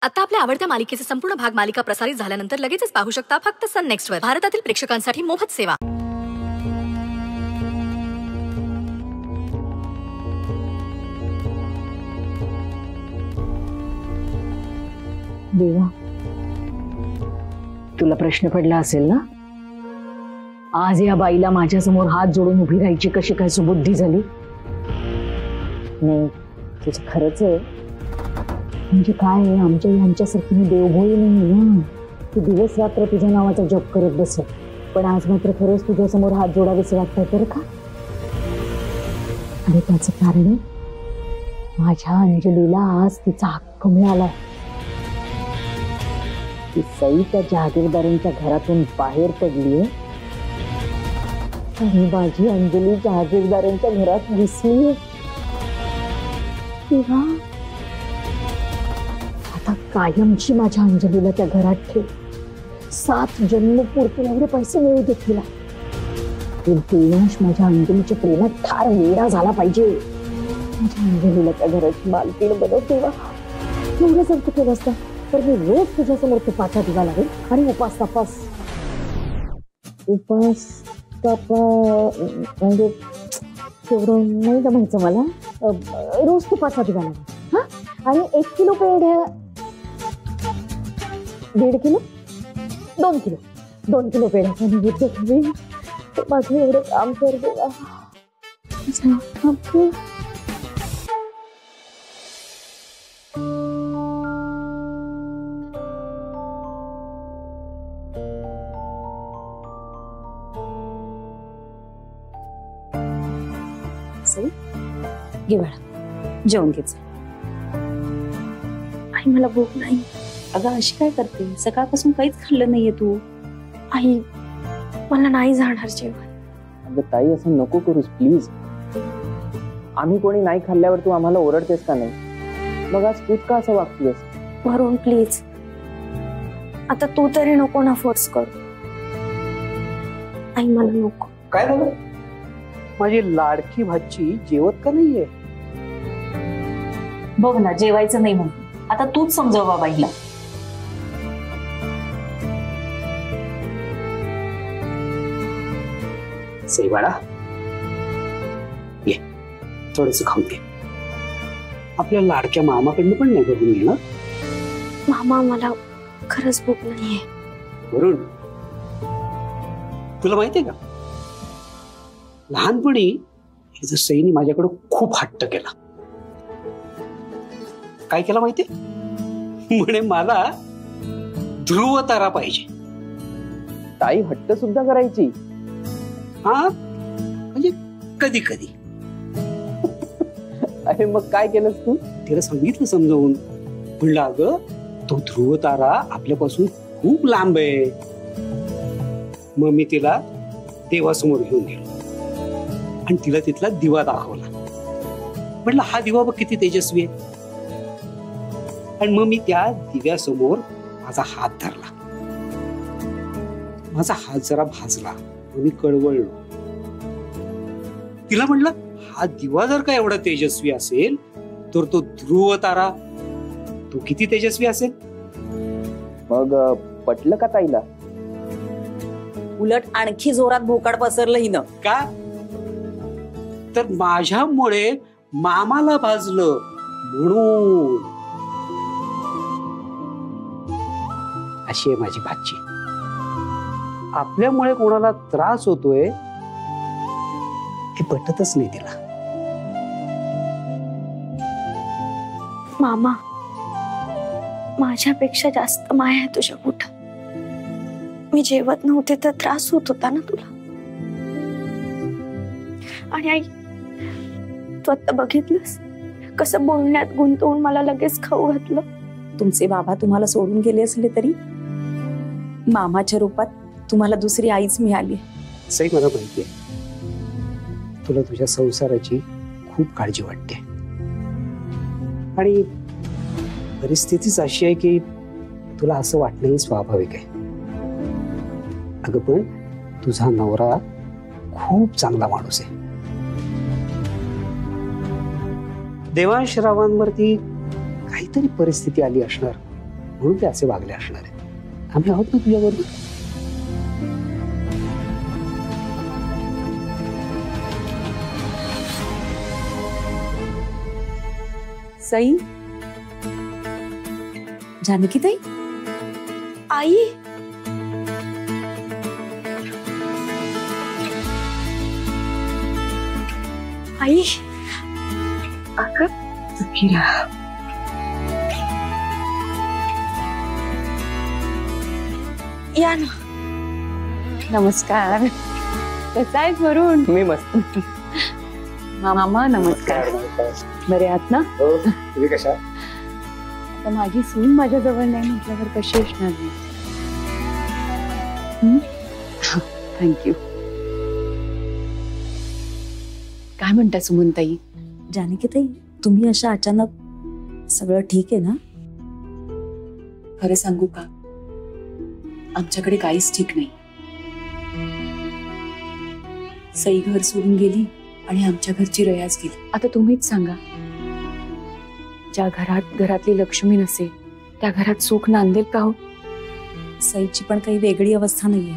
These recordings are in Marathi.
आता आपल्या आवडत्या मालिकेचे संपूर्ण भाग मालिका प्रसारित झाल्यानंतर लगेचच पाहू शकता फक्त सन नेक्स्ट वर. भारतातील प्रेक्षकांसाठी मोफत सेवा. देवा, तुला प्रश्न पडला असेल ना, आज या बाईला माझ्या समोर हात जोडून उभी राहायची कशी काय सुबुद्धी झाली? नाही, तुझं खरंच आहे. म्हणजे काय आहे, आमच्या यांच्यासारखी मी देवभोळी नाही ना की दिवस रात्र तुझ्या नावाचा जप करत बसेल. पण आज मात्र खरंच तुझ्या समोर हात जोडावेसे वाटतंय तर का? आणि त्याचं कारण माझ्या अंजलीला आज तिचा हक्क मिळालाय. ती सई त्या जहागीरदारांच्या घरातून बाहेर पडलीये आणि माझी अंजली जहागीरदारांच्या घरात घुसलीये. तेव्हा आता कायमची माझ्या अंजलीला त्या घरात ठेव. 7 जन्म पुरतील एवढे पैसे मिळू दे तिला. देवांश माझ्या अंजलीच्या प्रेमात फार वेडा झाला पाहिजे. माझ्या अंजलीला त्या घराची मालकीण बनव. तेव्हा एवढं जर तू केलं असतं तर मी रोज तुझ्यासमोर तुपाचा दिवा लागेल आणि उपास तपास म्हणजे तेवढं नाही जमायचं मला. रोज तुपाचा दिवा लागेल. हा, आणि 1 किलो पेढ्या, 1.5 किलो, 2 किलो, 2 किलो पेढ्याचा नैवेद्य ठेवी. माझं एवढं काम कर देवा. घे बाळा, जेवण घ्यायचं. आई मला भूक नाही. अगं अशी काय करते, सकाळपासून काहीच खाल्लं नाहीये तू. आई मला नाही जाणार जेवण. अगं ताई, असं नको करूस प्लीज. आम्ही कोणी नाही खाल्ल्यावर तू आम्हाला ओरडतेस का नाही? मग आज तूच का असं वागतेस? वरून प्लीज, आता तू तरी नको ना फोर्स करू. आई मला नको. काय झालं? माझी लाडकी भाची जेवत का नाहीये? बघ ना, जेवायचं नाही म्हणून. आता तूच समजव बाबाईला. सई बाळा, ये थोडस खाऊन घे. आपल्या लाडक्या मामाकडनं पण नाही बघून घे ना. मामा मला खरंच भूक नाहीये. वरुण, तुला माहितीये का, लहानपणी सईनी माझ्याकडे खूप हट्ट केला. काय केला माहितीये? म्हणे मला ध्रुव तारा पाहिजे. ताई हट्ट सुद्धा करायची? हा, म्हणजे कधी कधी. अरे मग काय केलंस तू? तिला सांगितलं समजावून. म्हणलं अगं, तो ध्रुव तारा आपल्यापासून खूप लांब आहे. मग मी तिला देवासमोर घेऊन गेलो आणि तिला तिथला दिवा दाखवला. म्हटलं हा दिवा बघ किती तेजस्वी आहे. आणि मग मी त्या दिव्यासमोर माझा हात धरला. माझा हात जरा भाजला, मी कळवळलो. तिला म्हटलं हा दिवा जर का एवढा तेजस्वी असेल तर तो ध्रुव तारा तो किती तेजस्वी असेल? मग पटलं का ताईला? उलट आणखी जोरात भोकाड पसरलं हिनं. का? तर माझ्यामुळे मामाला भाजलं म्हणून. अशी आहे माझी भाची. आपल्यामुळे कोणाला त्रास होतोय हे पटतच नाही तिला. मामा, माझ्यापेक्षा जास्त माया आहे तुझ्या पोटात. मी जेवत नव्हते तर त्रास होत होता ना तुला. आणि आई, तू आता बघितलंस कसं बोलण्यात गुंतवून मला लगेच खाऊ घातलं. तुमचे बाबा तुम्हाला सोडून गेले असले तरी मामाच्या रूपात तुम्हाला दुसरी आईच मिळाली. सई, मला माहितीये तुला तुझ्या संसाराची खूप काळजी वाटते आणि परिस्थितीच अशी आहे की तुला असं वाटणंही स्वाभाविक आहे. अगं पण तुझा नवरा खूप चांगला माणूस आहे. देवांश रावांवरती काहीतरी परिस्थिती आली असणार म्हणून ते असे वागले असणार आहे. आम्ही आहोत ना तुझ्याबरोबर. सई, जानकी ताई, आई आई या ना. नमस्कार. कसा आहेस वरुण? मी मस्त. मामा नमस्कार. बरे आहात ना? हो, तुम्ही कशा? आता माझी सून माझ्या जवळ नाही म्हटल्यावर कशी असणार मी? थँक्यू. काय म्हणता सुमनताई? जानकी ताई, तुम्ही अशा अचानक सगळं ठीक आहे ना? खरं सांगू का, आमच्याकडे काहीच ठीक नाही. सई घर सोडून गेली आणि आमच्या घरची रयाच गेली. आता तुम्हीच सांगा, ज्या घरातली लक्ष्मी नसेल त्या घरात सुख नांदेल का हो? सईची पण काही वेगळी अवस्था नाहीये.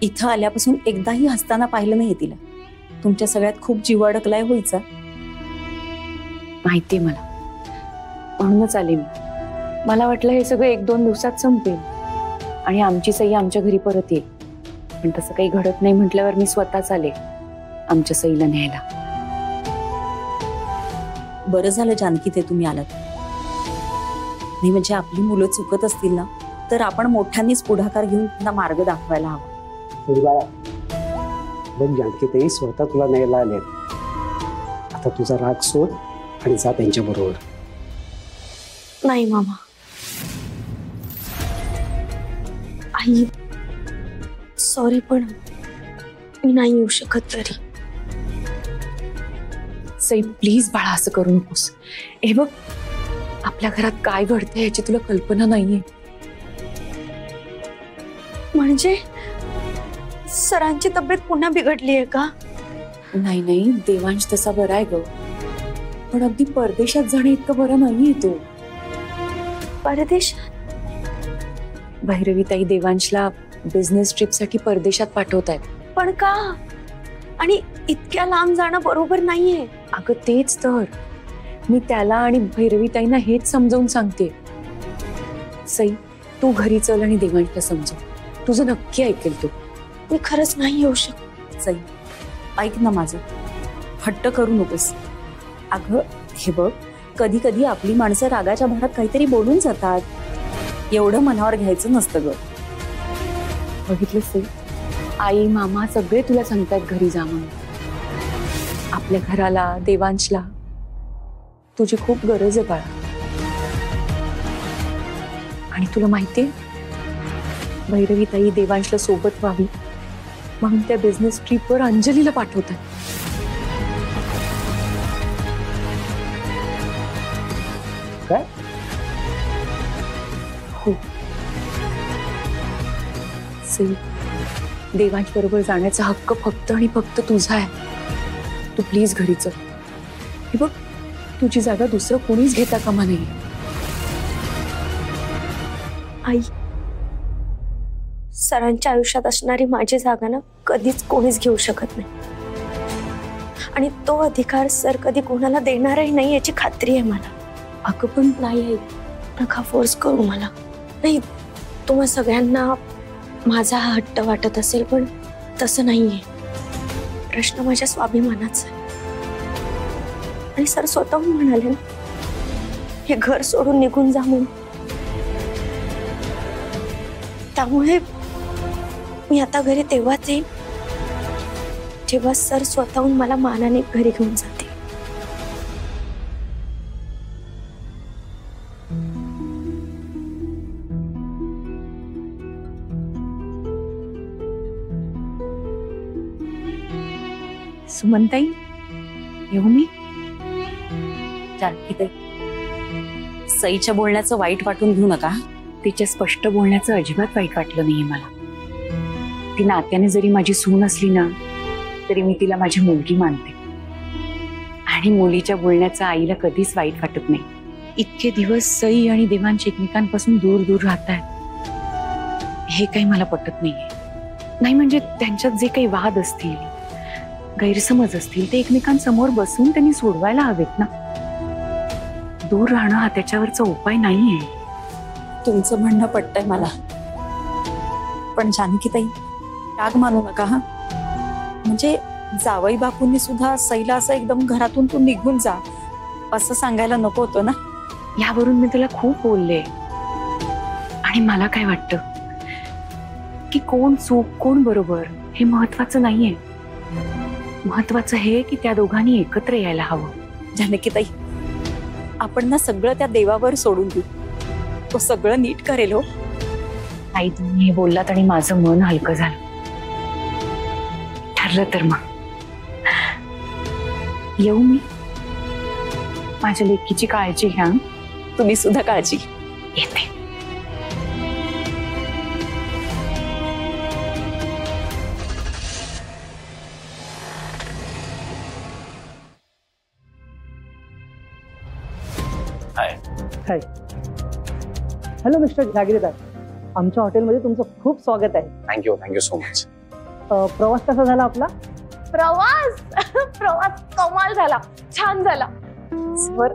इथं आल्यापासून एकदाही हसताना पाहिलं नाहीये तिला. तुमच्या सगळ्यात खूप जीव अडकलाय होईचा. माहितीये मला, म्हणूनच आले मी. मला वाटलं हे सगळं 1-2 दिवसात संपेल आणि आमची सई आमच्या घरी परत येईल. पण तसं काही घडत नाही म्हटल्यावर मी स्वतःच आले आमच्या सईला न्यायला. बरं झालं जानकी ते तुम्ही आलात. नाही म्हणजे आपली मुलं चुकत असतील ना, तर आपण मोठ्यांनीच पुढाकार घेऊन त्यांना मार्ग दाखवायला हवा. बघ जानकी ताई स्वतः तुला न्यायला आले. आता तुझा राग सोड आणि जा त्यांच्या बरोबर. नाही मामा. आई सॉरी, पण मी नाही येऊ शकत. तरी सई प्लीज बाळा, असं करू नकोस. हे बघ, आपल्या घरात काय घडतंय याची तुला कल्पना नाहीये. म्हणजे सरांची तब्येत पुन्हा बिघडली आहे का? नाही नाही, देवांश तसा बरा आहे ग, पण अगदी परदेशात जाणे इतकं बरं नाहीये तो. परदेशात? भैरवीताई देवांशला बिझनेस ट्रिप साठी परदेशात पाठवतायत. पण का? आणि इतक्या लांब जाणं बरोबर नाहीये. अगं तेच तर मी त्याला आणि भैरवीताईंना हेच समजावून सांगते. सई, तू घरी चल आणि देवांशला समजव. तुझं नक्की ऐकेल तो. मी खरंच नाही येऊ शकत. सई, ऐक ना माझं, हट्ट करू नकोस. अगं हे बघ, कधी कधी आपली माणसं रागाच्या भरात काहीतरी बोलून जातात. एवढं मनावर घ्यायचं नसतं ग. बघितलं सई, आई मामा सगळे तुला सांगतात घरी जा म्हणून. आपल्या घराला, देवांशला तुझी खूप गरज आहे बाळा. आणि तुला माहितीये, भैरवीताई देवांशला सोबत व्हावी म्हणून त्या बिझनेस ट्रिपवर अंजलीला पाठवतात. काय? हो. सई, देवांश बरोबर जाण्याचा हक्क फक्त आणि फक्त तुझा आहे. तू प्लीज घरी चल. हे बघ, तुझी जागा दुसरं कोणीच घेता कामा नये. आई, सरांच्या आयुष्यात असणारी माझी जागा ना कधीच कोणीच घेऊ शकत नाही. आणि तो अधिकार सर कधी कोणाला देणारही नाही याची खात्री आहे मला. अगं पण नाही आई, नका फोर्स करू मला. नाही, तुम्हा सगळ्यांना माझा हा हट्ट वाटत असेल, पण तसं नाहीये. प्रश्न माझ्या स्वाभिमानाचा आहे. आणि सर स्वतःहून म्हणाले ना, हे घर सोडून निघून जा म्हणून. त्यामुळे मी आता घरी तेव्हाच येईन जेव्हा सर स्वतःहून मला मानाने घरी घेऊन जाते. सुमनताई, येऊ मी? जानकी ताई, सईच्या बोलण्याचं वाईट वाटून घेऊ नका. तिच्या स्पष्ट बोलण्याचं अजिबात वाईट वाटलं नाहीये मला. ती नात्याने जरी माझी सून असली ना, तरी मी तिला माझी मुलगी मानते. आणि मुलीच्या बोलण्याचं आईला कधीच वाईट वाटत नाही. इतके दिवस सई आणि देवांश एकमेकांपासून दूर दूर राहत आहेत हे काही मला पटत नाहीये. नाही म्हणजे त्यांच्यात जे काही वाद असतील, गैरसमज असतील ते एकमेकांसमोर बसून त्यांनी सोडवायला हवेत ना. दूर राहणं हा त्याच्यावरचा उपाय नाहीये. तुमचं म्हणणं पटतंय मला, पण जानकीताई राग मानू नका हा. म्हणजे जावई बापूंनी सुद्धा सईला असं एकदम घरातून तू निघून जा असं सांगायला नको होतं ना. यावरून मी तुला खूप बोलले. आणि मला काय वाटतं की कोण चूक कोण बरोबर हे महत्वाचं नाहीये. महत्वाचं हे की त्या दोघांनी एकत्र यायला हवं. जानकीताई आपण ना सगळं त्या देवावर सोडून देऊ, तो सगळं नीट करेल हो. आई तुम्ही हे बोललात आणि माझं मन हलकं झालं. ठरलं तर मग येऊ मी. माझ्या लेकीची काळजी घ्या. तुम्ही सुद्धा काळजी. येते. हाय. हॅलो मिस्टर जागीरदार, आमच्या हॉटेलमध्ये तुमचं खूप स्वागत आहे. Thank you so much. प्रवास कसा झाला आपला? प्रवास कमाल झाला, छान झाला सर.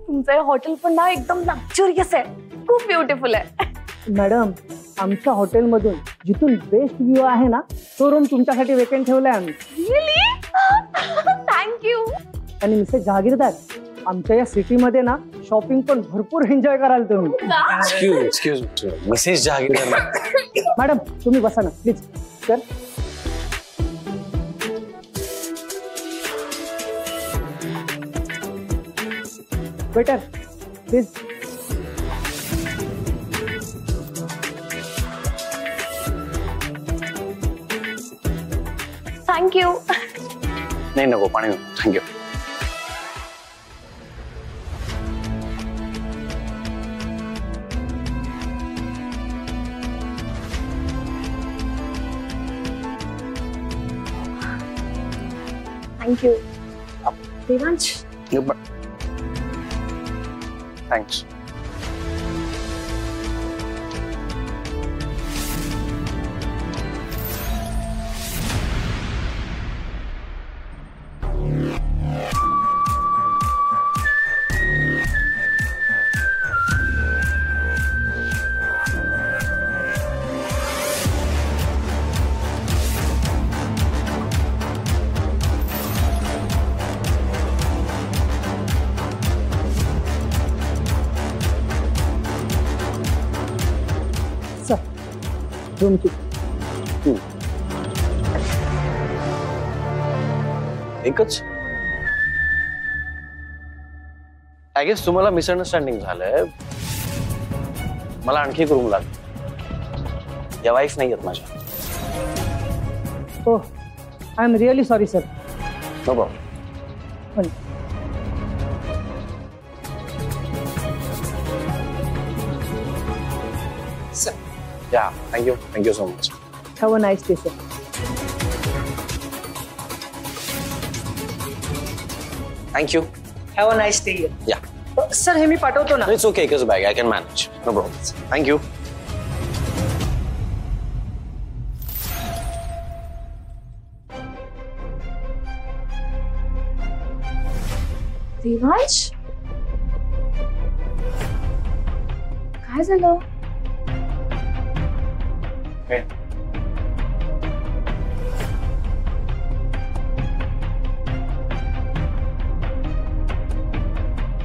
तुमचं हे हॉटेल पण ना एकदम लक्झरियस आहे, खूप ब्युटिफुल आहे. मॅडम, आमच्या हॉटेलमधून जिथून बेस्ट व्ह्यू आहे ना तो रूम तुमच्यासाठी वेकेंट ठेवलाय आम्ही. थँक्यू. आणि मिस्टर जागीरदार, आमच्या या सिटीमध्ये ना शॉपिंग पण भरपूर एन्जॉय कराल तुम्ही. Excuse Mrs Jahagirdar. मॅडम तुम्ही बसा ना please. Sir waiter please. Thank you. नाही नको, पाणी थँक्यू. थँक्यू. देवांश थँक्स. रूमची एकच. आय गेस तुम्हाला मिसअंडरस्टँडिंग झालंय. मला आणखी एक रूम लागेल. या वाईफ नाही आहेत माझ्या. Oh, I am really sorry sir. No problem. Yeah, thank you so much. Have a nice day, sir. Thank you. Have a nice day. Yeah. Sir, हे मी पाठवतो ना. No, it's okay, Kiss bag. I can manage. No problem. Thank you. Devansh काय झालं? Okay.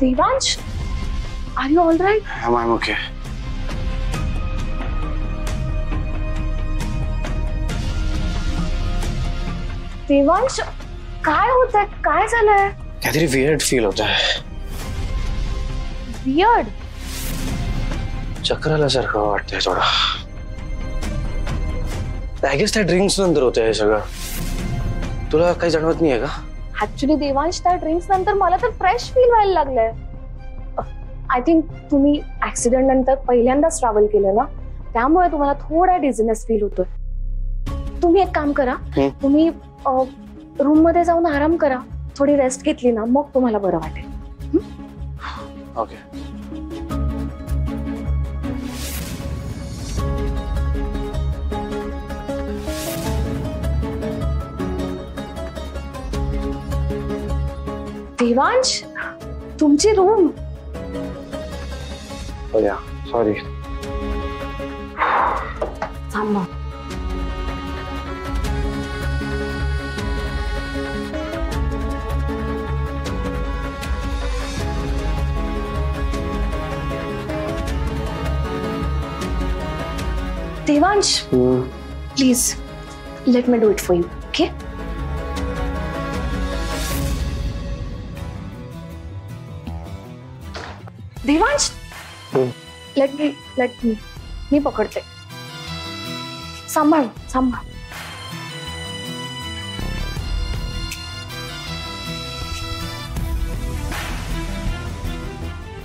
Devansh, are you all right? I'm okay. Devansh, काय होतंय? काय झालंय? काहीतरी वियर्ड फील होत आहे. वियर्ड? चक्र आल्यासारखं वाटतंय थोडं. आय गेस त्या ड्रिंक्स नंतर होतं हे सगळं. तुला काही जाणवत नाहीये का? ऍक्च्युली देवांश, त्या ड्रिंक्स नंतर मला तर फ्रेश फील व्हायला लागलंय. आय थिंक तुम्ही ऍक्सिडेंट नंतर पहिल्यांदाच ट्रॅव्हल केलं ना, त्यामुळे तुम्हाला थोडा डिझीनेस फील होतोय. तुम्ही एक काम करा, तुम्ही रूम मध्ये जाऊन आराम करा. थोडी रेस्ट घेतली ना मग तुम्हाला बरं वाटेल. ओके. देवांश, तुमची रूम. सॉरी. थांबा. Devansh, please let me do it for you. Okay? Devansh, let me पकडते. सांभाळ सांभाळ.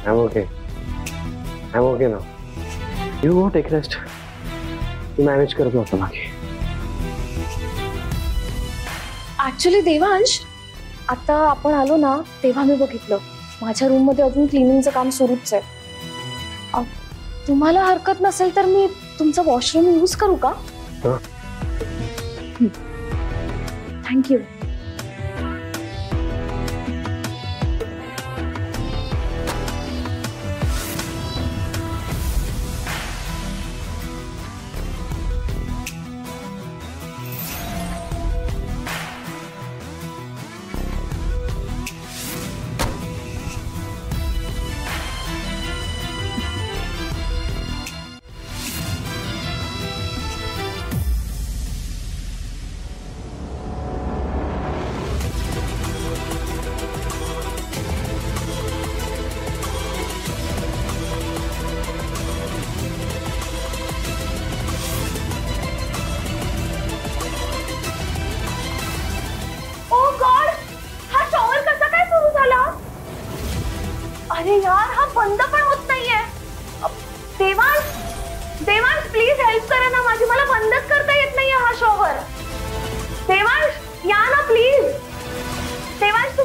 I'm okay. I'm okay now. You go take rest. तू मॅनेज करत नव्हतं बाकी. ऍक्च्युली देवांश, आता आपण आलो ना तेव्हा मी बघितलं माझ्या रूम मध्ये अजून क्लिनिंगचं काम सुरूच आहे. तुम्हाला हरकत नसेल तर मी तुमचं वॉशरूम यूज करू का? थँक्यू. अरे यार, हा बंद पण होत नाहीये. देवांश, देवांश प्लीज हेल्प करा ना माझी. मला बंदच करता येत नाहीये हा शॉवर. देवांश या ना प्लीज. देवांश